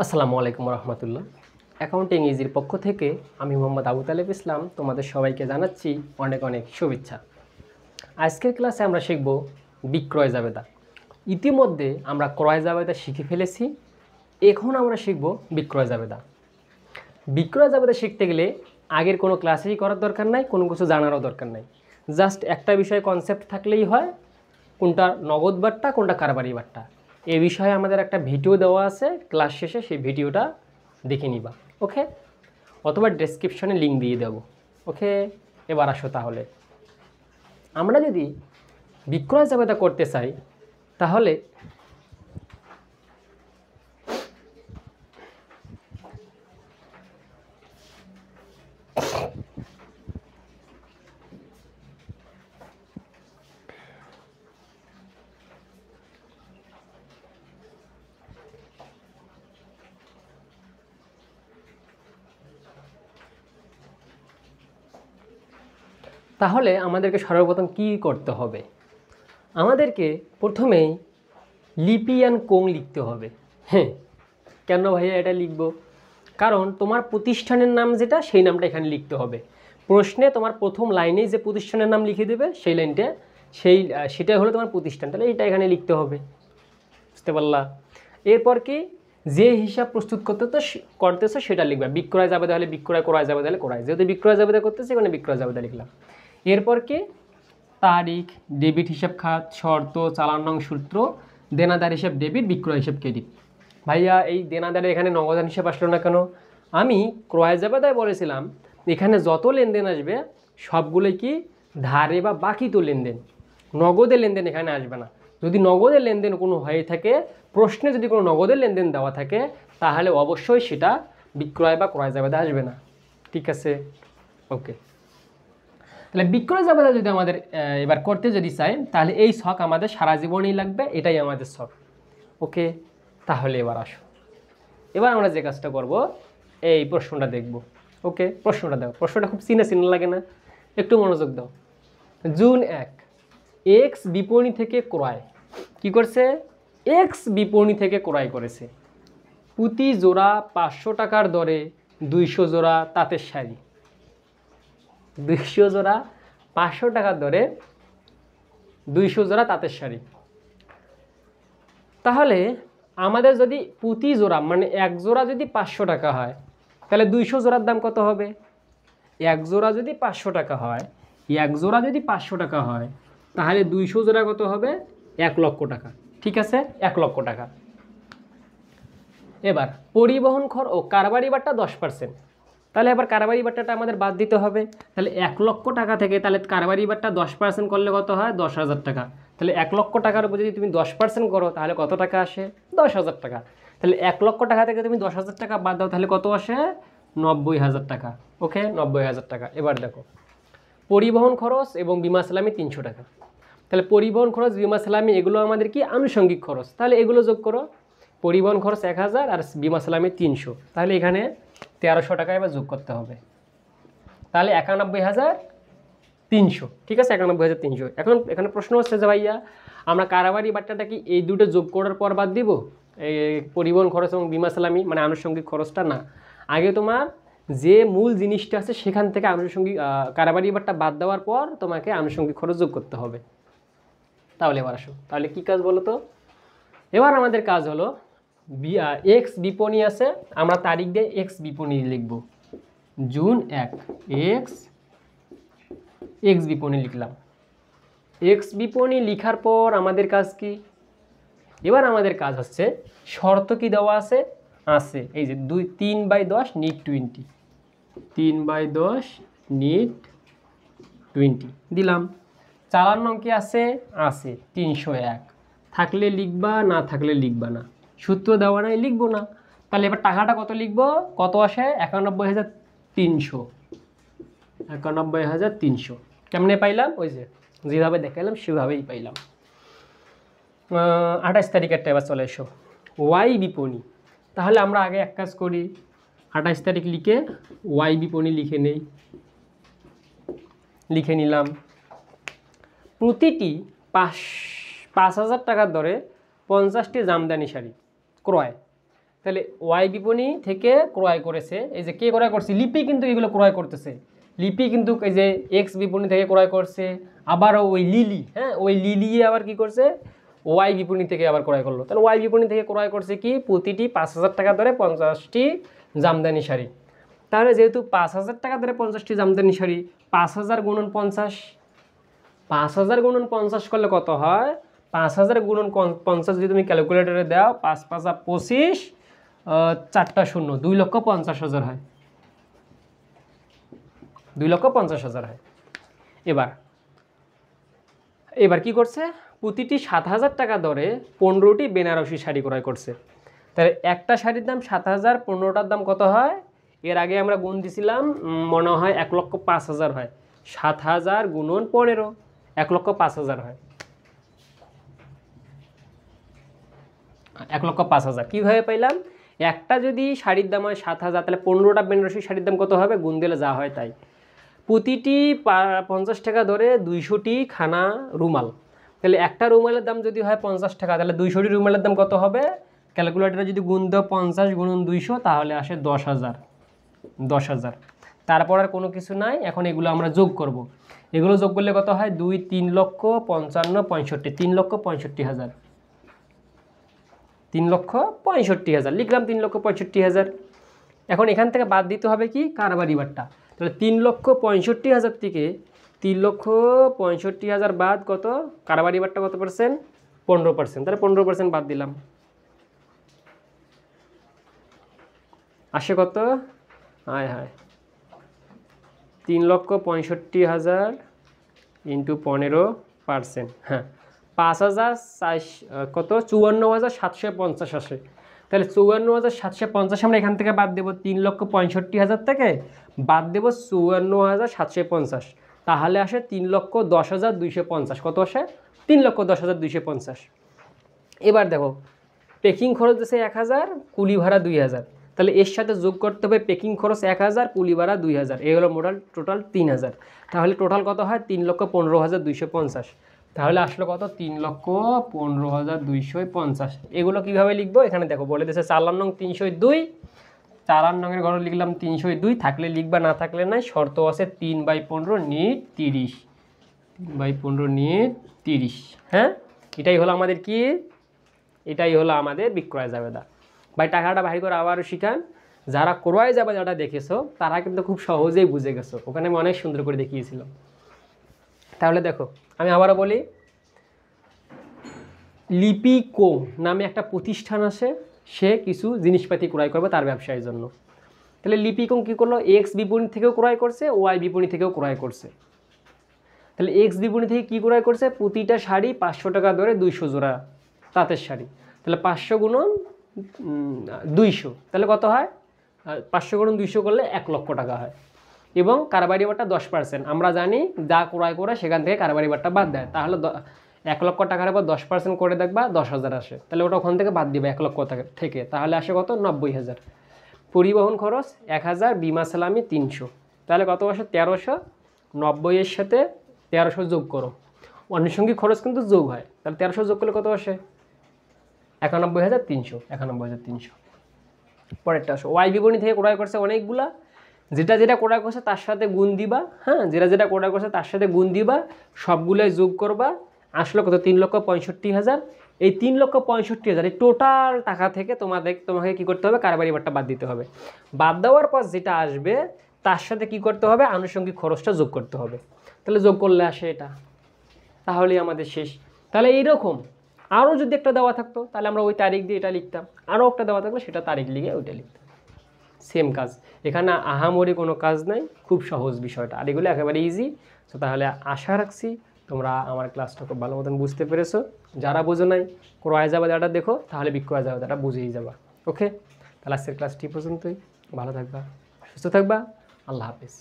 আসসালামু আলাইকুম রহমতুল্লাহ। অ্যাকাউন্টিং ইজির পক্ষ থেকে আমি মোহাম্মদ আবু তালেব ইসলাম তোমাদের সবাইকে জানাচ্ছি অনেক অনেক শুভেচ্ছা। আজকের ক্লাসে আমরা শিখব বিক্রয় জাবেদা। ইতিমধ্যে আমরা ক্রয় জাবেদা শিখে ফেলেছি, এখন আমরা শিখব বিক্রয় জাবেদা। বিক্রয় জাবেদা শিখতে গেলে আগের কোনো ক্লাসেই করার দরকার নাই, কোনো কিছু জানারও দরকার নাই। জাস্ট একটা বিষয়ে কনসেপ্ট থাকলেই হয়, কোনটা নগদ বাট্টা কোনটা কারবারি বাট্টা। এই বিষয়ে আমাদের একটা ভিডিও দেওয়া আছে, ক্লাস শেষে সেই ভিডিওটা দেখে নিবা। ওকে, অথবা ডেসক্রিপশনে লিঙ্ক দিয়ে দেবো। ওকে, এবার আসো তাহলে আমরা যদি বিক্রয় জাবেদা করতে চাই তাহলে তাহলে আমাদেরকে সর্বপ্রথম কি করতে হবে? আমাদেরকে প্রথমেই লিপিয়ান কোং লিখতে হবে। হ্যাঁ, কেন ভাইয়া এটা লিখব? কারণ তোমার প্রতিষ্ঠানের নাম যেটা সেই নামটা এখানে লিখতে হবে। প্রশ্নে তোমার প্রথম লাইনেই যে প্রতিষ্ঠানের নাম লিখে দেবে সেই লাইনটা সেটাই হলো তোমার প্রতিষ্ঠান, তাহলে এটা এখানে লিখতে হবে। বুঝতে পারলা? এরপর কি যে হিসাব প্রস্তুত করতেছো সেটা লিখবে। বিক্রয় জাবেদা হলে বিক্রয়, ক্রয় জাবেদা হলে ক্রয়। যেহেতু বিক্রয় জাবেদা করতেছে এখানে বিক্রয় জাবেদা লিখলাম। এরপর কি তারিখ, ডেবিট হিসাব খাত, শর্ত, চালান নং, সূত্র, দেনাদার হিসাব ডেবিট, বিক্রয় হিসাব ক্রেডিট। ভাইয়া এই দেনাদারে এখানে নগদান হিসাব আসলো না কেন? আমি ক্রয় জাবেদায় বলেছিলাম এখানে যত লেনদেন আসবে সবগুলোই কি ধারে বা বাকি তো লেনদেন, নগদের লেনদেন এখানে আসবে না। যদি নগদের লেনদেন কোনো হয়ে থাকে, প্রশ্নে যদি কোনো নগদের লেনদেন দেওয়া থাকে, তাহলে অবশ্যই সেটা বিক্রয় বা ক্রয় জাবেদা আসবে না। ঠিক আছে? ওকে, তাহলে বিক্রয় জাবেদা যদি আমাদের এবার করতে যদি চাই তাহলে এই ছক আমাদের সারা জীবনই লাগবে, এটাই আমাদের ছক। ওকে, তাহলে এবার আসো, এবার আমরা যে কাজটা করব এই প্রশ্নটা দেখব। ওকে, প্রশ্নটা দাও। প্রশ্নটা খুব চিনা চিনা লাগে না? একটু মনোযোগ দাও। জুন 1, এক্স বিপণী থেকে ক্রয় কি করছে? এক্স বিপণী থেকে ক্রয় করেছে প্রতি জোড়া 500 টাকার দরে 200 জোড়া তাঁতের শাড়ি। 200 জোড়া 500 টাকার দরে 200 জোড়া তাঁতের শাড়ি। তাহলে আমাদের যদি প্রতি জোড়া মানে এক জোড়া যদি 500 টাকা হয়, তাহলে 200 জোড়ার দাম কত হবে? এক জোড়া যদি 500 টাকা হয়, এক জোড়া যদি 500 টাকা হয়, তাহলে 200 জোড়া কত হবে? 1 লক্ষ টাকা। ঠিক আছে, 1 লক্ষ টাকা। এবার পরিবহন খরচ ও কারবারি বাট্টা 10%। তাহলে এবার কারবারি বাট্টাটা আমাদের বাদ দিতে হবে। তাহলে 1 লক্ষ টাকা থেকে তাহলে কারবারি বাট্টা 10% করলে কত হয়? 10,000 টাকা। তাহলে 1 লক্ষ টাকার উপর যদি তুমি 10% করো তাহলে কত টাকা আসে? 10,000 টাকা। তাহলে 1 লক্ষ টাকা থেকে তুমি 10,000 টাকা বাদ দাও, তাহলে কত আসে? 90,000 টাকা। ওকে, 90,000 টাকা। এবার দেখো পরিবহন খরচ এবং বিমা সালামি 300 টাকা। তাহলে পরিবহন খরচ, বিমা সালামি এগুলো আমাদের কি আনুষঙ্গিক খরচ, তাহলে এগুলো যোগ করো। পরিবহন খরচ 1000 আর বিমা সালামি 300, তাহলে এখানে 1300 টাকা এবার যোগ করতে হবে। তাহলে 91,300। ঠিক আছে, 91,300। এখন এখানে প্রশ্ন হচ্ছে যে ভাইয়া আমরা কারবারি বাট্টাটা কি এই দুটো যোগ করার পর বাদ দিব? এই পরিবহন খরচ এবং বিমা সালামি মানে আনুষঙ্গিক খরচটা না, আগে তোমার যে মূল জিনিসটা আছে সেখান থেকে আনুষঙ্গিক কারবারি বাট্টা বাদ দেওয়ার পর তোমাকে আনুষঙ্গিক খরচ যোগ করতে হবে। তাহলে এবার আসো, তাহলে কি কাজ বলো তো? এবার আমাদের কাজ হলো এক্স বিপণী আছে, আমরা তারিখ দিয়ে এক্স বিপণী লিখব। জুন 1, এক্স বিপণী লিখলাম। এক্স বিপণী লিখার পর আমাদের কাজ কি? এবার আমাদের কাজ হচ্ছে শর্ত কি দেওয়া আছে? আছে এই যে 3/10 নিট 20, 3/10 নিট 20 দিলাম। চালান নং কি আছে? আছে 301। থাকলে লিখবা, না থাকলে লিখবা না। সূত্র দেওয়া নাই, লিখবো না। তাহলে এবার টাকাটা কত লিখবো? কত আসে? 91,300। 91,300 কেমনে পাইলাম? ওই যে যেভাবে দেখাইলাম সেভাবেই পাইলাম। 28 তারিখেরটা এবার চলে এসো, ওয়াই বিপণী। তাহলে আমরা আগে এক কাজ করি, 28 তারিখ লিখে ওয়াই বিপণী লিখে নেই। লিখে নিলাম। প্রতিটি 5,000 টাকার দরে 50টি জামদানি শাড়ি ক্রয়। তাহলে ওয়াই বিপণী থেকে ক্রয় করেছে, এই যে কে ক্রয় করছে, লিপি কিন্তু এগুলো ক্রয় করতেছে, লিপি কিন্তু এই যে এক্স বিপণী থেকে ক্রয় করছে, আবারও ওই লিলি, হ্যাঁ ওই লিলি আবার কি করছে, ওয়াই বিপণী থেকে আবার ক্রয় করলো। তাহলে ওয়াই বিপণী থেকে ক্রয় করছে কি, প্রতিটি 5,000 টাকা ধরে 50টি জামদানি শাড়ি। তাহলে যেহেতু 5,000 টাকা ধরে 50টি জামদানি শাড়ি, 5,000 গুণন 50, 5,000 গুণন 50 করলে কত হয়, 5,000 গুণন 50 যদি তুমি ক্যালকুলেটরে দাও, 5 5 25, 4টা শূন্য, 2,50,000 হয়, 2,50,000 হয়। এবার কি করছে, প্রতিটি 7,000 টাকা দরে 15টি বেনারসি শাড়ি ক্রয় করছে। তাহলে একটা শাড়ির দাম 7,000, 15টার দাম কত হয়, এর আগে আমরা গুণ দিছিলাম, মনে হয় 1,05,000 হয়, 7,000 গুণন 15, 1,05,000 হয়, 1,05,000 কীভাবে পাইলাম, একটা যদি শাড়ির দাম হয় 7,000, তাহলে 15টা বেনারসি শাড়ির দাম কত হবে, গুণ দিলে যা হয় তাই। প্রতিটি 50 টাকা ধরে 200টি খানা রুমাল, তাহলে একটা রুমালের দাম যদি হয় 50 টাকা, তাহলে 200টি রুমালের দাম কত হবে, ক্যালকুলেটরে যদি গুণ দাও 50 গুণন 200, তাহলে আসে 10,000। তারপর আর কোনো কিছু নাই, এখন এগুলো আমরা যোগ করব। এগুলো যোগ করলে কত হয়, 2, 3 লক্ষ 55, 65, 3,65,000, 3,65,000 লিখলাম, 3,65,000। এখন এখান থেকে বাদ দিতে হবে কি, কারবারি বাট্টা। তাহলে 3,65,000 থেকে 3,65,000 বাদ কত, কারবারি বাট্টা কত পার্সেন্ট, 15%, তাহলে 15% বাদ দিলাম, আসে কত, হায় 3,65,000 ইন্টু 15%, হ্যাঁ 5,000 কত, 54,750 আসে। তাহলে 54,750 আমরা এখান থেকে বাদ দেবো, 3,65,000 থেকে বাদ দেবো 54,750, তাহলে আসে 3,10,250, কত আসে, 3,10,250। এবার দেখো পেকিং খরচ আছে 1,000, কুলি ভাড়া 2,000, তাহলে এর সাথে যোগ করতে হবে পেকিং খরচ 1,000, কুলি ভাড়া 2,000, এই হলো টোটাল 3,000। তাহলে টোটাল কত হয়, 3,15,250। তাহলে আসলো কত, 3,15,250। এগুলো কিভাবে লিখবো, এখানে দেখো বলে দিয়েছে 4 নং 302, 4 নংয়ের ঘরে লিখলাম 302, থাকলে লিখবা, না থাকলে নাই, শর্ত আছে 3/15 নিট 30, 3/15 নিট 30, হ্যাঁ এটাই হলো আমাদের কি, এটাই হলো আমাদের বিক্রয় জাবেদা। ভাই টাকাটা বাহির করে আবারও শিখান, যারা ক্রয় জাবেদাটা দেখেছো তারা কিন্তু খুব সহজেই বুঝে গেছো, ওখানে আমি অনেক সুন্দর করে দেখিয়েছিলাম। তাহলে দেখো আমি আবারও বলি, লিপিকো নামে একটা প্রতিষ্ঠান আছে, সে কিছু জিনিসপাতি ক্রয় করবে তার ব্যবসায়ের জন্য। তাহলে লিপিকো কী করলো, এক্স বিপণী থেকেও ক্রয় করছে, ওয়াই বিপণী থেকেও ক্রয় করছে। তাহলে এক্স বিপণী থেকে কী ক্রয় করছে, প্রতিটা শাড়ি 500 টাকা ধরে 200 জোড়া তাঁতের শাড়ি, তাহলে 500 গুণন 200, তাহলে কত হয়, 500 গুণন 200 করলে 1 লক্ষ টাকা হয়। এবং কারবারি বাট্টা 10%, আমরা জানি যা ক্রয় করে সেখান থেকে কারবারি বাট্টা বাদ দেয়, তাহলে 1 লক্ষ টাকার উপর 10% করে দেখবা 10,000 আসে, তাহলে ওটা ওখান থেকে বাদ দিবে 1 লক্ষ টাকা থেকে, তাহলে আসে কত, 90,000। পরিবহন খরচ 1,000, বিমা সালামি 300, তাহলে কত আসে, 1,390, এর সাথে 1,300 যোগ করো, আনুষঙ্গিক খরচ কিন্তু যোগ হয়, তাহলে 1,300 যোগ করলে কত আসে, 91,300, 91,300। পরেরটা আসো, ওয়াই বিপণী থেকে ক্রয় করছে অনেকগুলা, যেটা ক্রয় করছে তার সাথে গুণ দিবা, হ্যাঁ যেটা ক্রয় করছে তার সাথে গুণ দিবা, সবগুলোই যোগ করবা, আসলে কত, 3,65,000। এই 3,65,000 এই টোটাল টাকা থেকে তোমাকে কি করতে হবে, কারবারি বাট্টা বাদ দিতে হবে। বাদ দেওয়ার পর যেটা আসবে তার সাথে কি করতে হবে, আনুষঙ্গিক খরচটা যোগ করতে হবে, তাহলে যোগ করলে আসে এটা, তাহলেই আমাদের শেষ। তাহলে এইরকম আরও যদি একটা দেওয়া থাকতো তাহলে আমরা ওই তারিখ দিয়ে এটা লিখতাম, আরও একটা দেওয়া থাকলে সেটা তারিখ লিখে ওইটা লিখতাম, সেম কাজ। এখানে আহামরি কোনো কাজ নাই, খুব সহজ বিষয়টা, আর এগুলো একেবারে ইজি। তো তাহলে আশা রাখছি তোমরা আমার ক্লাসটা খুব ভালো মতন বুঝতে পেরেছো। যারা বোঝো নাই, ক্রয় জাবেদাটা দেখো, তাহলে বিক্রয় জাবেদাটা বুঝেই যাবা। ওকে, তাহলে আজকের ক্লাসটি পর্যন্তই, ভালো থাকবা, সুস্থ থাকবা, আল্লাহ হাফেজ।